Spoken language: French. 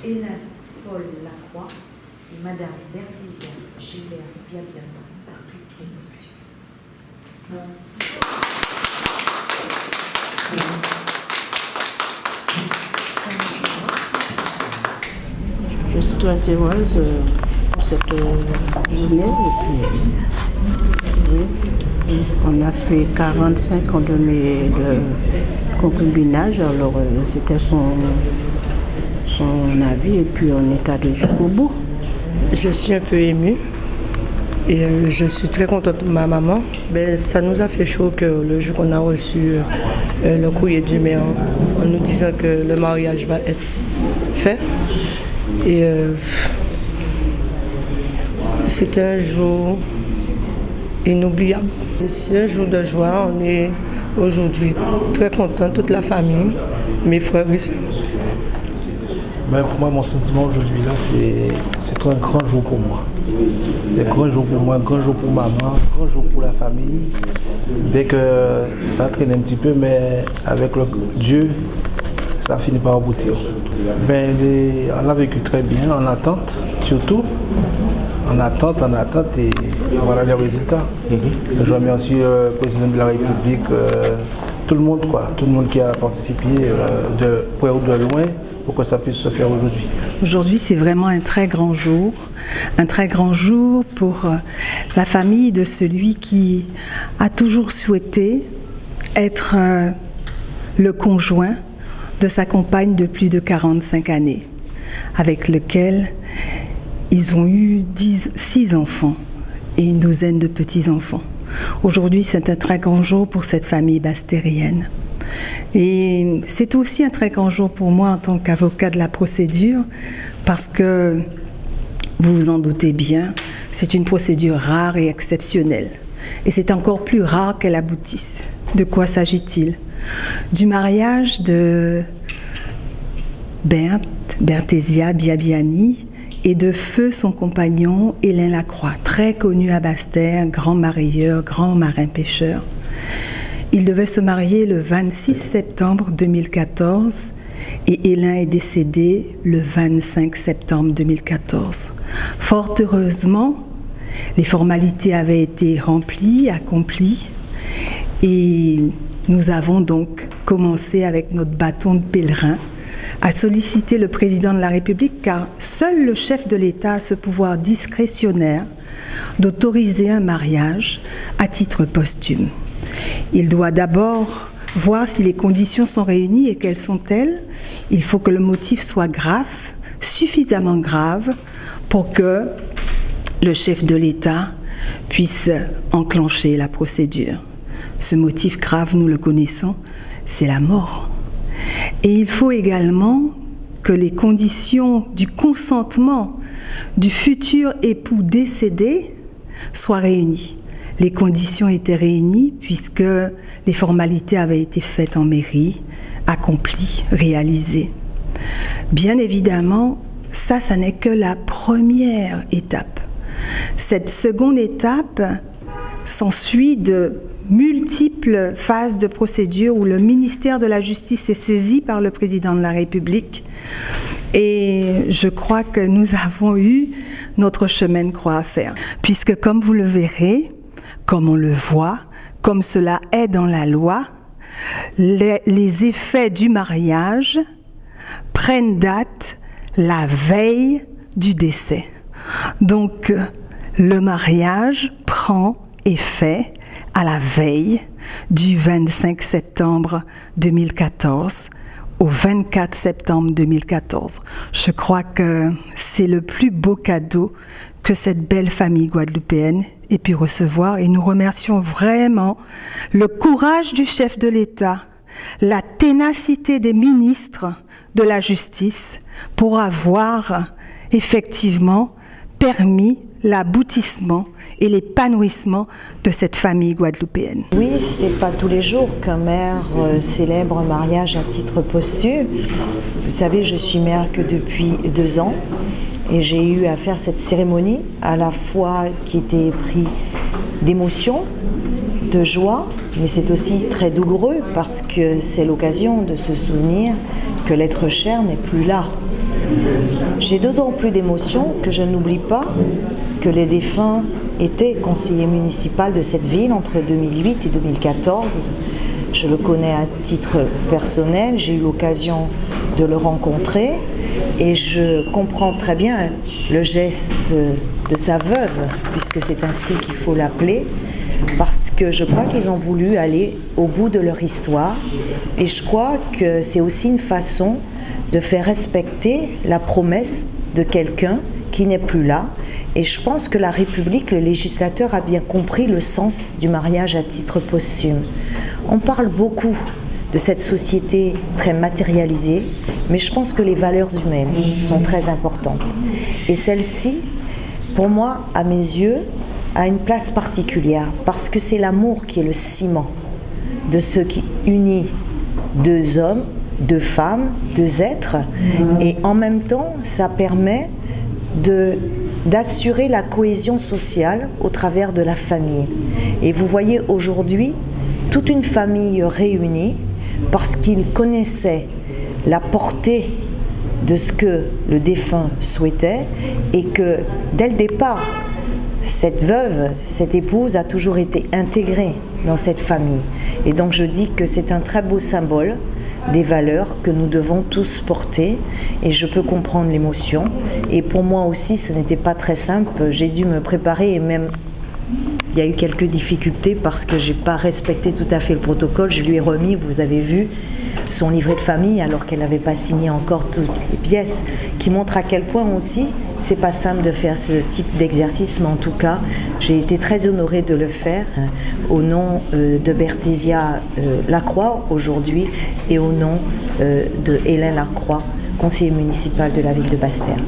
Hélène Paul Lacroix et Madame Berthésia Gilbert Biabiana à titre posthume. Je suis très heureuse pour cette journée. Et puis, on a fait 45 ans de concubinage, alors c'était son avis et puis on est allé jusqu'au bout. Je suis un peu émue et je suis très contente de ma maman. Mais ça nous a fait chaud que le jour qu'on a reçu le courrier du maire en nous disant que le mariage va être fait. Et c'était un jour inoubliable. C'est un jour de joie. On est aujourd'hui très contents, toute la famille, mes frères et sœurs. Mais pour moi, mon sentiment aujourd'hui, là, c'est un grand jour pour moi. C'est un grand jour pour moi, un grand jour pour maman, un grand jour pour la famille. Dès que ça traîne un petit peu, mais avec Dieu, ça finit par aboutir. On a vécu très bien, en attente, surtout. En attente, et voilà les résultats. Je remercie le président de la République, tout le monde qui a participé de près ou de loin pour que ça puisse se faire aujourd'hui. Aujourd'hui, c'est vraiment un très grand jour pour la famille de celui qui a toujours souhaité être le conjoint de sa compagne de plus de 45 années, avec lequel ils ont eu 6 enfants et une douzaine de petits-enfants. Aujourd'hui, c'est un très grand jour pour cette famille bastérienne. Et c'est aussi un très grand jour pour moi en tant qu'avocat de la procédure, parce que, vous vous en doutez bien, c'est une procédure rare et exceptionnelle. Et c'est encore plus rare qu'elle aboutisse. De quoi s'agit-il ? Du mariage de Berthésia Biabiani et de feu son compagnon Hélène Lacroix, très connu à Basse-Terre, grand marieur, grand marin-pêcheur. Il devait se marier le 26 septembre 2014 et Hélène est décédée le 25 septembre 2014. Fort heureusement, les formalités avaient été remplies, accomplies, et nous avons donc commencé avec notre bâton de pèlerin à solliciter le président de la République, car seul le chef de l'État a ce pouvoir discrétionnaire d'autoriser un mariage à titre posthume. Il doit d'abord voir si les conditions sont réunies, et quelles sont-elles. Il faut que le motif soit grave, suffisamment grave, pour que le chef de l'État puisse enclencher la procédure. Ce motif grave, nous le connaissons, c'est la mort. Et il faut également que les conditions du consentement du futur époux décédé soient réunies. Les conditions étaient réunies puisque les formalités avaient été faites en mairie, accomplies, réalisées. Bien évidemment, ça n'est que la première étape. Cette seconde étape s'ensuit de multiples phases de procédure où le ministère de la Justice est saisi par le président de la République, et je crois que nous avons eu notre chemin de croix à faire, puisque comme vous le verrez, comme on le voit, comme cela est dans la loi, les effets du mariage prennent date la veille du décès. Donc le mariage prend effet à la veille du 25 septembre 2014 au 24 septembre 2014. Je crois que c'est le plus beau cadeau que cette belle famille guadeloupéenne ait pu recevoir, et nous remercions vraiment le courage du chef de l'État, la ténacité des ministres de la Justice pour avoir effectivement permis l'aboutissement et l'épanouissement de cette famille guadeloupéenne. Oui, c'est pas tous les jours qu'un maire célèbre un mariage à titre posthume. Vous savez, je suis maire que depuis 2 ans et j'ai eu à faire cette cérémonie à la fois qui était pris d'émotion, de joie, mais c'est aussi très douloureux parce que c'est l'occasion de se souvenir que l'être cher n'est plus là. J'ai d'autant plus d'émotion que je n'oublie pas que le défunt était conseiller municipal de cette ville entre 2008 et 2014. Je le connais à titre personnel, j'ai eu l'occasion de le rencontrer et je comprends très bien le geste de sa veuve, puisque c'est ainsi qu'il faut l'appeler, parce que je crois qu'ils ont voulu aller au bout de leur histoire et je crois que c'est aussi une façon de faire respecter la promesse de quelqu'un qui n'est plus là. Et je pense que la République, le législateur, a bien compris le sens du mariage à titre posthume. On parle beaucoup de cette société très matérialisée, mais je pense que les valeurs humaines sont très importantes. Et celle-ci, pour moi, à mes yeux, a une place particulière, parce que c'est l'amour qui est le ciment de ce qui unit deux hommes, deux femmes, deux êtres, et en même temps, ça permet d'assurer la cohésion sociale au travers de la famille. Et vous voyez aujourd'hui toute une famille réunie parce qu'ils connaissaient la portée de ce que le défunt souhaitait et que dès le départ, cette veuve, cette épouse a toujours été intégrée dans cette famille. Et donc je dis que c'est un très beau symbole des valeurs que nous devons tous porter et je peux comprendre l'émotion. Et pour moi aussi, ce n'était pas très simple. J'ai dû me préparer et même il y a eu quelques difficultés parce que je n'ai pas respecté tout à fait le protocole. Je lui ai remis, vous avez vu, son livret de famille alors qu'elle n'avait pas signé encore toutes les pièces, qui montrent à quel point aussi c'est pas simple de faire ce type d'exercice, mais en tout cas j'ai été très honorée de le faire au nom de Bertésia Lacroix aujourd'hui et au nom de Hélène Lacroix, conseiller municipal de la ville de Basse-Terre.